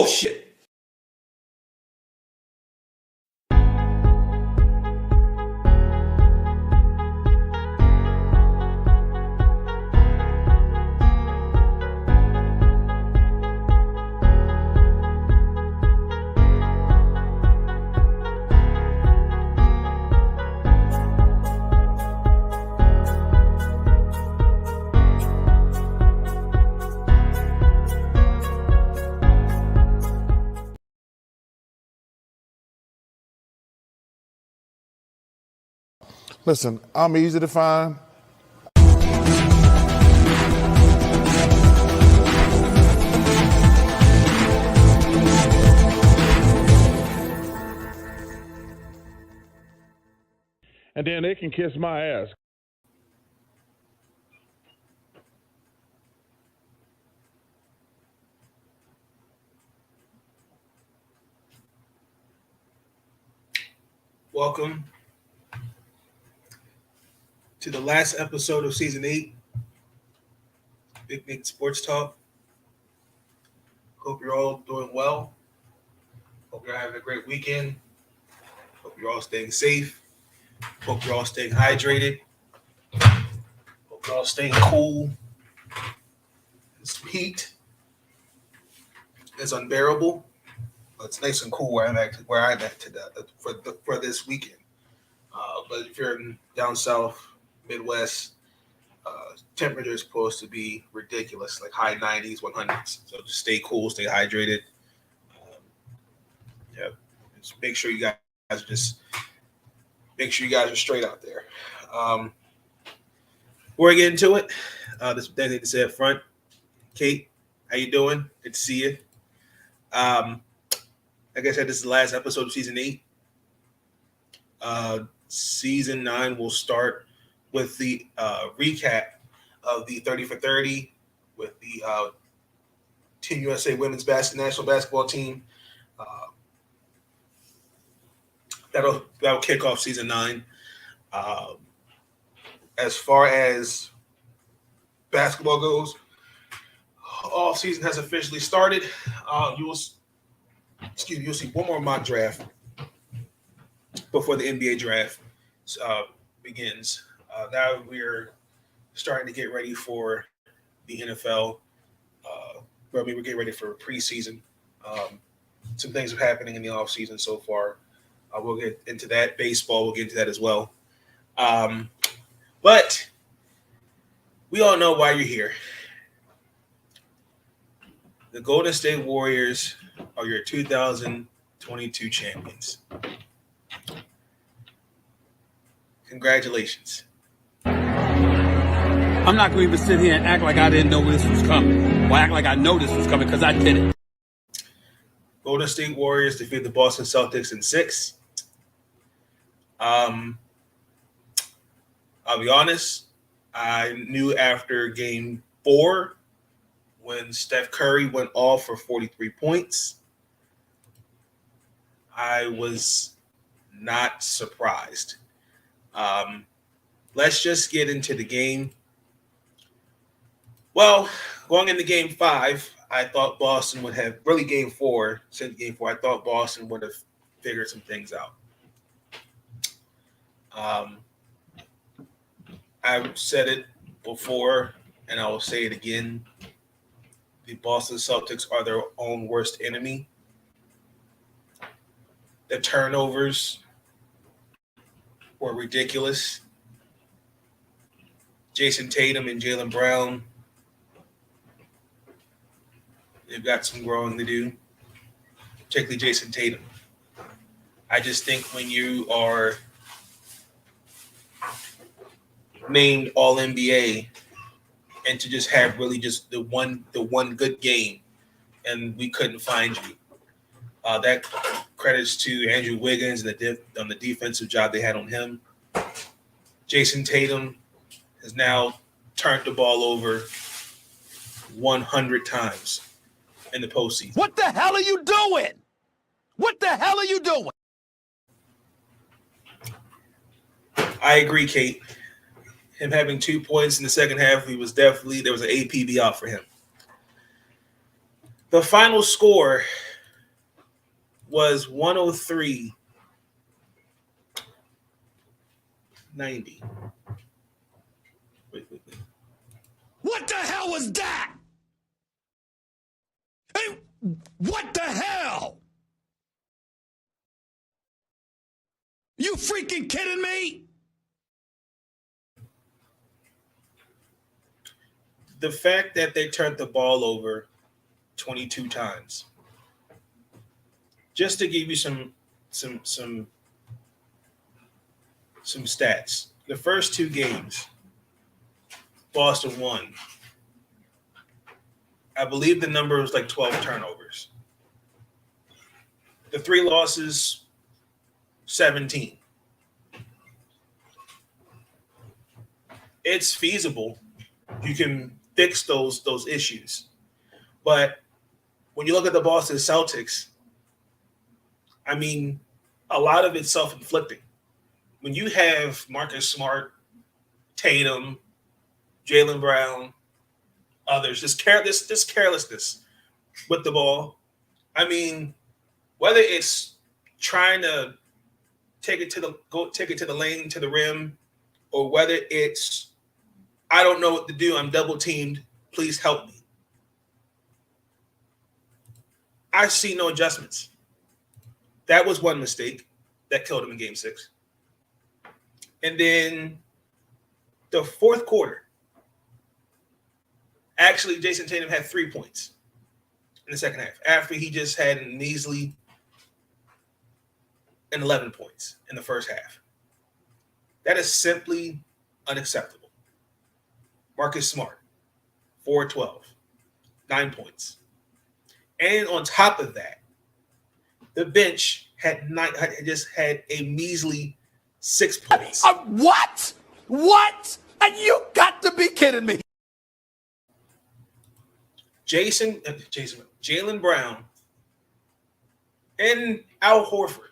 bullshit. Listen, I'm easy to find. And then they can kiss my ass. Welcome to the last episode of Season 8, Big Nick Sports Talk. Hope you're all doing well. Hope you're having a great weekend. Hope you're all staying safe. Hope you're all staying hydrated. Hope you're all staying cool. This heat is unbearable. But it's nice and cool where I'm at today for this weekend. But if you're down south, Midwest, temperature is supposed to be ridiculous, like high 90s, 100s. So just stay cool, stay hydrated. Just make sure you guys are straight out there. Before I get into it, this thing I need to say up front. Kate, how you doing? Good to see you. Like I said, this is the last episode of Season 8. Season 9 will start with the recap of the 30 for 30 with the Team USA Women's National Basketball Team. That'll kick off Season 9. As far as basketball goes, all season has officially started. You'll see one more mock draft before the NBA draft begins. Now we're starting to get ready for the NFL. We're getting ready for preseason. Some things are happening in the offseason so far. We'll get into that. Baseball, we'll get into that as well. But we all know why you're here. The Golden State Warriors are your 2022 champions. Congratulations. I'm not going to even sit here and act like I didn't know this was coming, or act like I know this was coming, because I did it. Golden State Warriors defeat the Boston Celtics in 6. I'll be honest, I knew after Game 4, when Steph Curry went off for 43 points, I was not surprised. Let's just get into the game. Well, going into Game 5, I thought Boston would have Game 4, I thought Boston would have figured some things out. I've said it before, and I will say it again. The Boston Celtics are their own worst enemy. The turnovers were ridiculous. Jason Tatum and Jaylen Brown, they've got some growing to do, particularly Jason Tatum. I just think when you are named All-NBA and to just have really just the one good game, and we couldn't find you. That credits to Andrew Wiggins and on the defensive job they had on him. Jason Tatum has now turned the ball over 100 times in the postseason. What the hell are you doing? What the hell are you doing? I agree, Kate. Him having 2 points in the second half, there was an APB out for him. The final score was 103.90. Wait. What the hell was that? Hey, what the hell? You freaking kidding me? The fact that they turned the ball over 22 times. Just to give you some stats. The first two games, Boston won. I believe the number was like 12 turnovers. The three losses, 17. It's feasible. You can fix those issues. But when you look at the Boston Celtics, I mean, a lot of it's self-inflicting. When you have Marcus Smart, Tatum, Jaylen Brown, others, this carelessness with the ball. I mean, whether it's trying to take it to the lane, to the rim, or whether it's I don't know what to do, I'm double teamed, please help me. I see no adjustments. That was one mistake that killed him in Game 6. And then the fourth quarter, actually, Jason Tatum had 3 points in the second half after he just had an measly 11 points in the first half. That is simply unacceptable. Marcus Smart, 4-12, 9 points. And on top of that, the bench had just had a measly 6 points. What? What? And you got to be kidding me. Jaylen Brown, and Al Horford.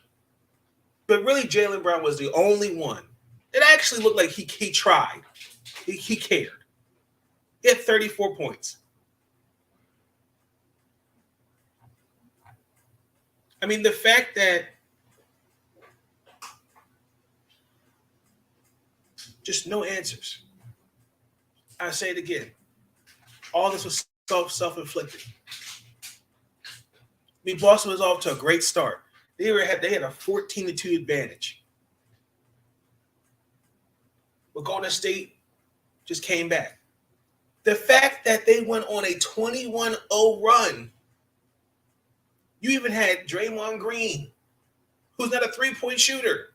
But really, Jaylen Brown was the only one. It actually looked like he tried. He cared. He had 34 points. I mean, the fact that just no answers. I say it again. All this was self-inflicted. I mean, Boston was off to a great start. They had a 14-2 advantage. But Golden State just came back. The fact that they went on a 21-0 run. You even had Draymond Green, who's not a three-point shooter.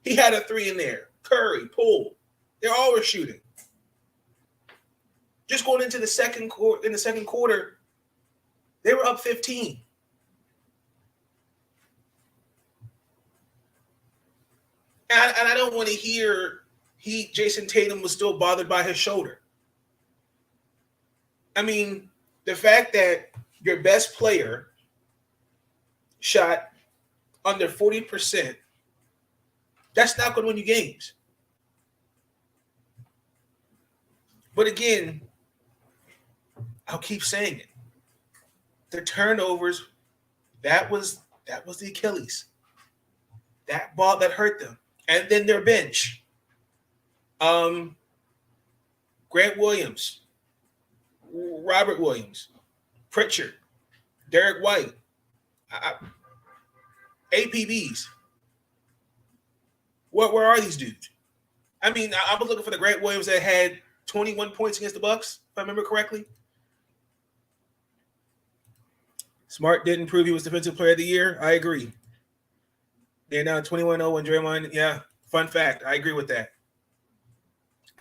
He had a 3 in there. Curry, Poole. They're always shooting. Just going into the second quarter, they were up 15. And I don't want to hear Jason Tatum was still bothered by his shoulder. I mean, the fact that your best player shot under 40%, that's not going to win you games. But again, I'll keep saying it. The turnovers, that was the Achilles. That ball that hurt them. And then their bench. Grant Williams, Robert Williams, Pritchard, Derek White, APBs. Where are these dudes? I mean, I was looking for the Grant Williams that had 21 points against the Bucks, if I remember correctly. Smart didn't prove he was Defensive Player of the Year. I agree. They're now 21-0 when Draymond. Yeah, fun fact. I agree with that.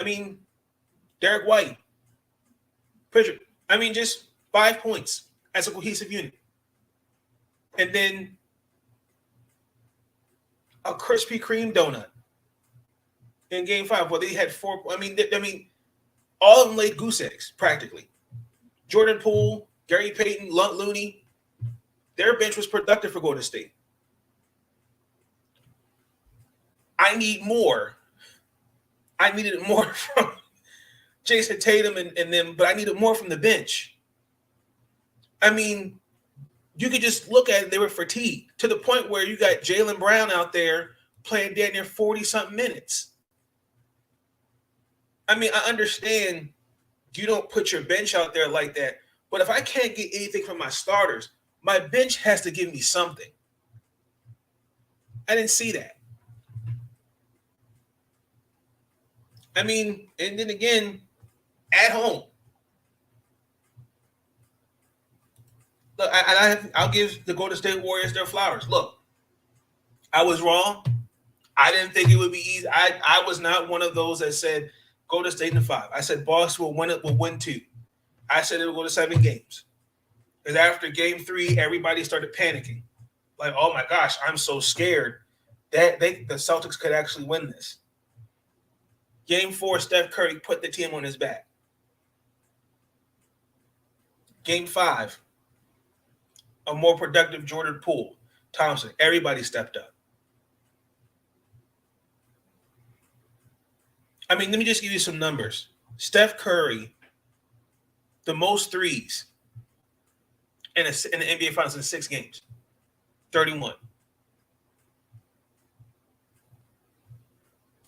I mean, Derek White, Pritchard. I mean, just 5 points as a cohesive unit. And then a Krispy Kreme donut in Game 5 where they had 4. I mean, all of them laid goose eggs practically. Jordan Poole, Gary Payton, Looney, their bench was productive for Golden State. I need more. I needed more from Jason Tatum and them, but I needed more from the bench. I mean, you could just look at it, they were fatigued to the point where you got Jaylen Brown out there playing damn near 40-something minutes. I mean, I understand you don't put your bench out there like that, but if I can't get anything from my starters, my bench has to give me something. I didn't see that. I mean, and then again, at home. Look, I'll give the Golden State Warriors their flowers. Look, I was wrong. I didn't think it would be easy. I was not one of those that said Golden State in 5. I said Boston will win 2. I said it will go to 7 games. Because after game 3, everybody started panicking. Like, oh my gosh, I'm so scared that the Celtics could actually win this. Game 4, Steph Curry put the team on his back. Game 5, a more productive Jordan Poole, Thompson, everybody stepped up. I mean, let me just give you some numbers. Steph Curry, the most threes in the NBA Finals in 6 games, 31.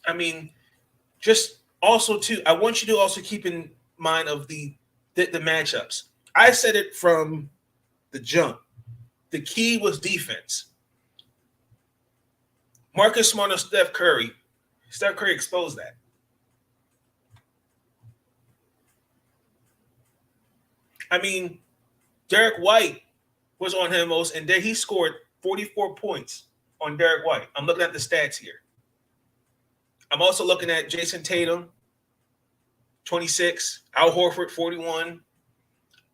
I mean, just also too, I want you to also keep in mind of the matchups. I said it from the jump. The key was defense. Marcus Smart and Steph Curry. Steph Curry exposed that. I mean, Derek White was on him most, and he scored 44 points on Derek White. I'm looking at the stats here. I'm also looking at Jason Tatum, 26, Al Horford, 41.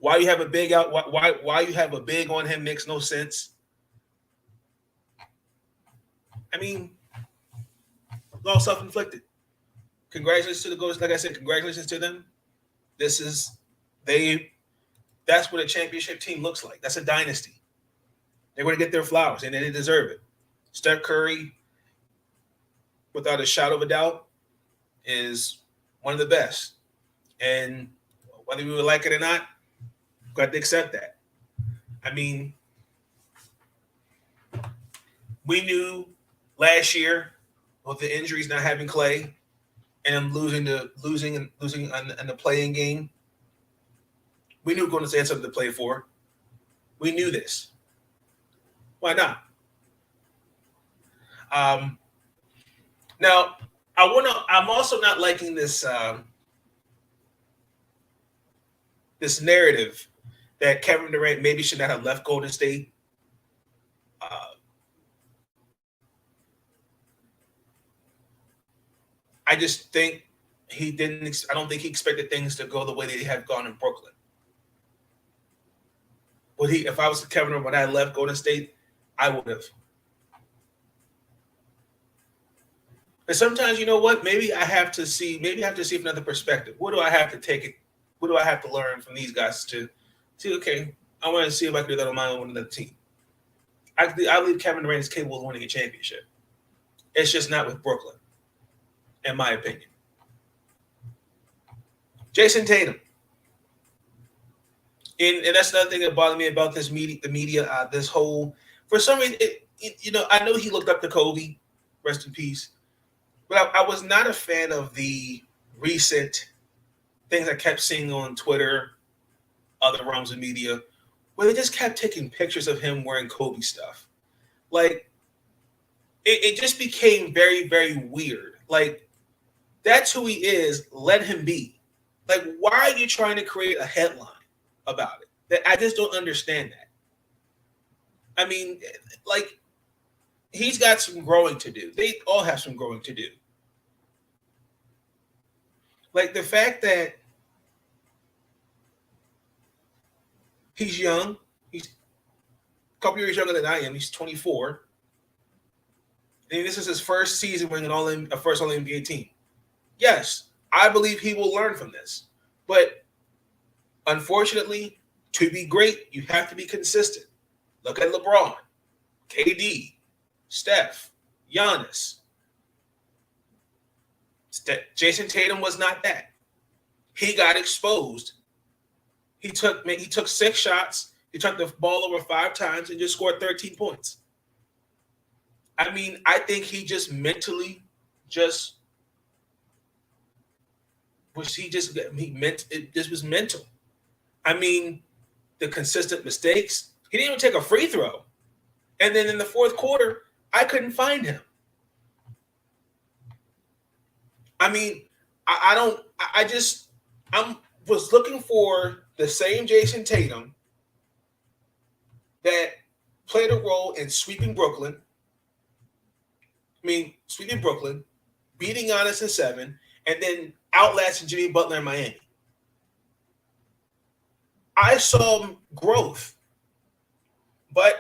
Why you have a big out? Why you have a big on him makes no sense. I mean, it's all self-inflicted. Congratulations to the Golden. Like I said, congratulations to them. That's what a championship team looks like. That's a dynasty. They're going to get their flowers, and they deserve it. Steph Curry, without a shadow of a doubt, is one of the best. And whether we would like it or not, we've got to accept that. I mean, we knew last year with the injuries, not having Clay, and losing in the playing game, we knew Golden State had something to play for. We knew this. Why not? Now, I'm also not liking this this narrative that Kevin Durant maybe should not have left Golden State. I just think he didn't. I don't think he expected things to go the way they have gone in Brooklyn. Would he? If I was Kevin Durant when I left Golden State, I would have. But sometimes, you know what? Maybe I have to see from another perspective. What do I have to take it? What do I have to learn from these guys to see? Okay, I want to see if I can do that on my own with another team. I believe Kevin Durant is capable of winning a championship. It's just not with Brooklyn, in my opinion. Jason Tatum. And that's another thing that bothered me about this media. The media, this whole, for some reason, I know he looked up to Kobe, rest in peace, but I was not a fan of the recent things I kept seeing on Twitter, other realms of media, where they just kept taking pictures of him wearing Kobe stuff. Like, it just became very, very weird. Like, that's who he is. Let him be. Like, why are you trying to create a headline about it? That I just don't understand that. I mean, like, he's got some growing to do. They all have some growing to do. Like, the fact that he's young, he's a couple years younger than I am. He's 24. And this is his first season winning a first All-NBA team. Yes, I believe he will learn from this. But unfortunately, to be great, you have to be consistent. Look at LeBron, KD, Steph, Giannis. Jason Tatum was not that. He got exposed. He took 6 shots He turned the ball over 5 times and just scored 13 points. I mean, I think he just mentally just was it just was mental. I mean, the consistent mistakes. He didn't even take a free throw. And then in the fourth quarter, I couldn't find him. I mean, I was looking for the same Jason Tatum that played a role in sweeping Brooklyn. Sweeping Brooklyn, beating Giannis in 7, and then outlasting Jimmy Butler in Miami. I saw growth, but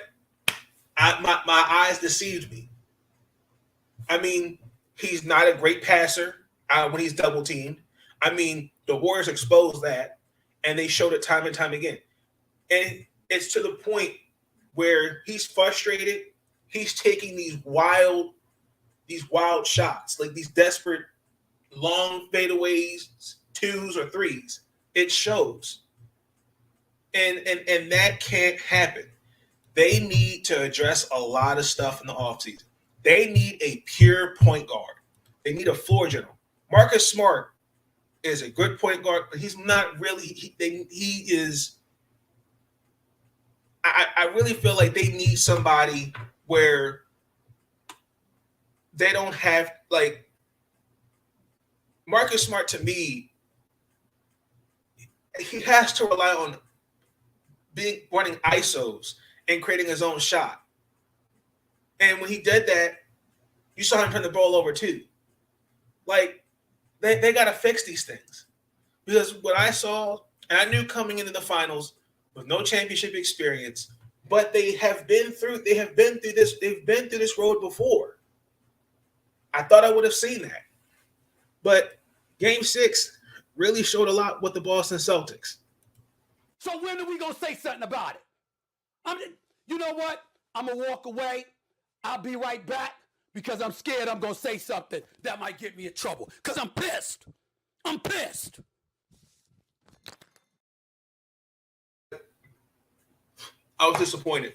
my eyes deceived me. I mean, he's not a great passer when he's double teamed. I mean, the Warriors exposed that, and they showed it time and time again. And it's to the point where he's frustrated. He's taking these wild shots, like these desperate long fadeaways, 2s or 3s. It shows. And that can't happen. They need to address a lot of stuff in the offseason. They need a pure point guard. They need a floor general. Marcus Smart is a good point guard, but he's not really. He is. I really feel like they need somebody where they don't have, like, Marcus Smart. To me, he has to rely on running ISOs and creating his own shot. And when he did that, you saw him turn the ball over too. Like, they got to fix these things. Because what I saw, and I knew coming into the finals with no championship experience, but they've been through this road before. I thought I would have seen that. But Game 6 really showed a lot with the Boston Celtics. So when are we going to say something about it? You know what? I'm going to walk away. I'll be right back because I'm scared I'm going to say something that might get me in trouble because I'm pissed. I'm pissed. I was disappointed.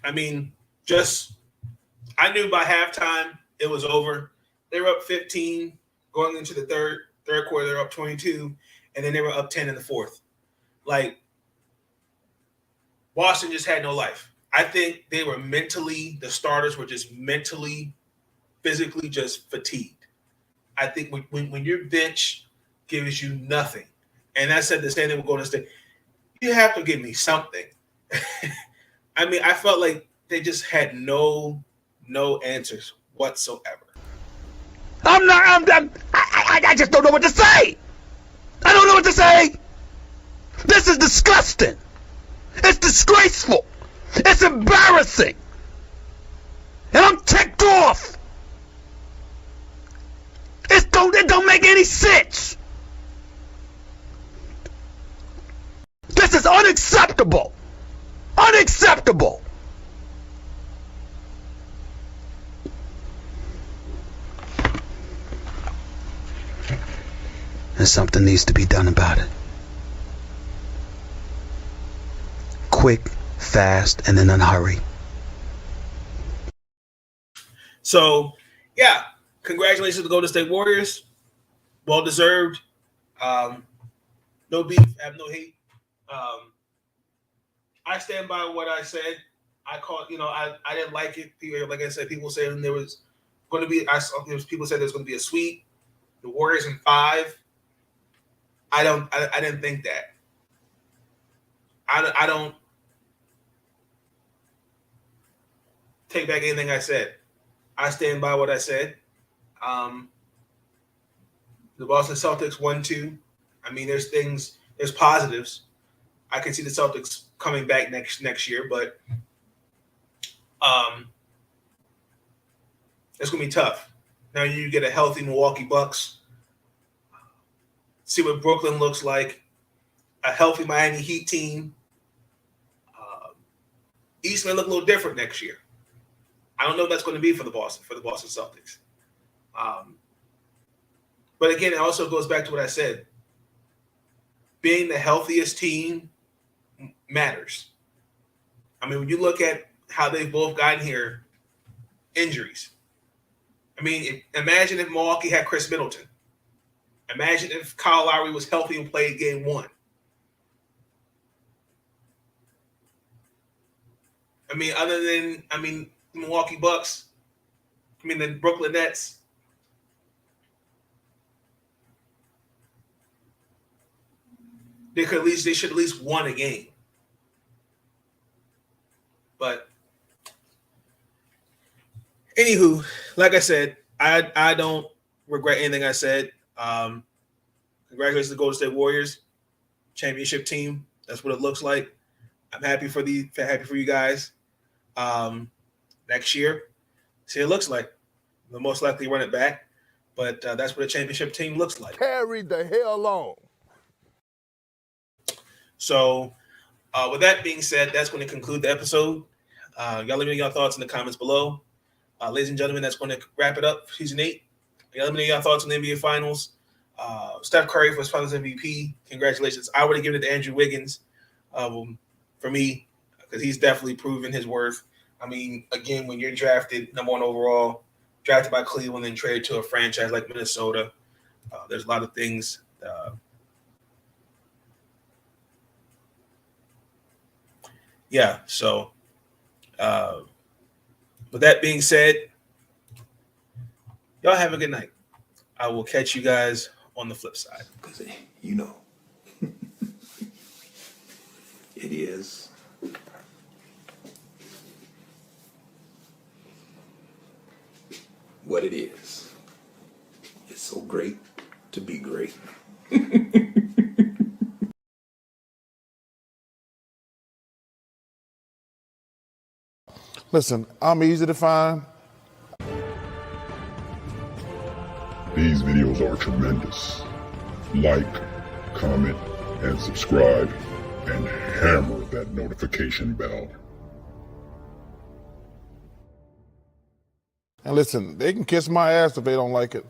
I mean, I knew by halftime it was over. They were up 15 going into the third quarter. They were up 22, and then they were up 10 in the fourth. Like, Boston just had no life. I think they were the starters were just mentally, physically just fatigued. I think when your bench gives you nothing, and I said the same thing with Golden State, you have to give me something. I mean, I felt like they just had no answers whatsoever. I just don't know what to say. I don't know what to say. This is disgusting. It's disgraceful. It's embarrassing. And I'm ticked off. It don't make any sense. This is unacceptable. Unacceptable. And something needs to be done about it. Quick, fast, and in a hurry. So, yeah, congratulations to the Golden State Warriors. Well deserved. No beef, I have no hate. I stand by what I said. I didn't like it. People, like I said, people saying there was going to be. People said there's going to be a sweep. The Warriors in 5. I didn't think that. I don't take back anything I said. I stand by what I said. The Boston Celtics 1-2. I mean, there's positives. I can see the Celtics coming back next year, but it's going to be tough. Now you get a healthy Milwaukee Bucks. See what Brooklyn looks like. A healthy Miami Heat team. East may look a little different next year. I don't know what that's going to be for the Boston Celtics. But again, it also goes back to what I said. Being the healthiest team matters. I mean, when you look at how they've both gotten here, injuries. I mean, imagine if Milwaukee had Chris Middleton. Imagine if Kyle Lowry was healthy and played game 1. I mean, other than, the Milwaukee Bucks, the Brooklyn Nets. They should at least won a game. But anywho, like I said, I don't regret anything I said. Congratulations to the Golden State Warriors championship team. That's what it looks like. I'm happy for you guys. Next year, see what it looks like. They'll most likely run it back, but that's what a championship team looks like. Carry the hell on. So, with that being said, that's going to conclude the episode. Y'all let me know your thoughts in the comments below. Ladies and gentlemen, that's going to wrap it up for Season 8. Y'all let me know your thoughts on the NBA Finals. Steph Curry for his Finals MVP. Congratulations. I would have given it to Andrew Wiggins for me, because he's definitely proven his worth. I mean, again, when you're drafted number 1 overall, drafted by Cleveland and traded to a franchise like Minnesota, there's a lot of things. So with that being said, y'all have a good night. I will catch you guys on the flip side. You know, it is what it is. It's so great to be great. Listen, I'm easy to find. These videos are tremendous. Like, comment, and subscribe, and hammer that notification bell. And listen, they can kiss my ass if they don't like it.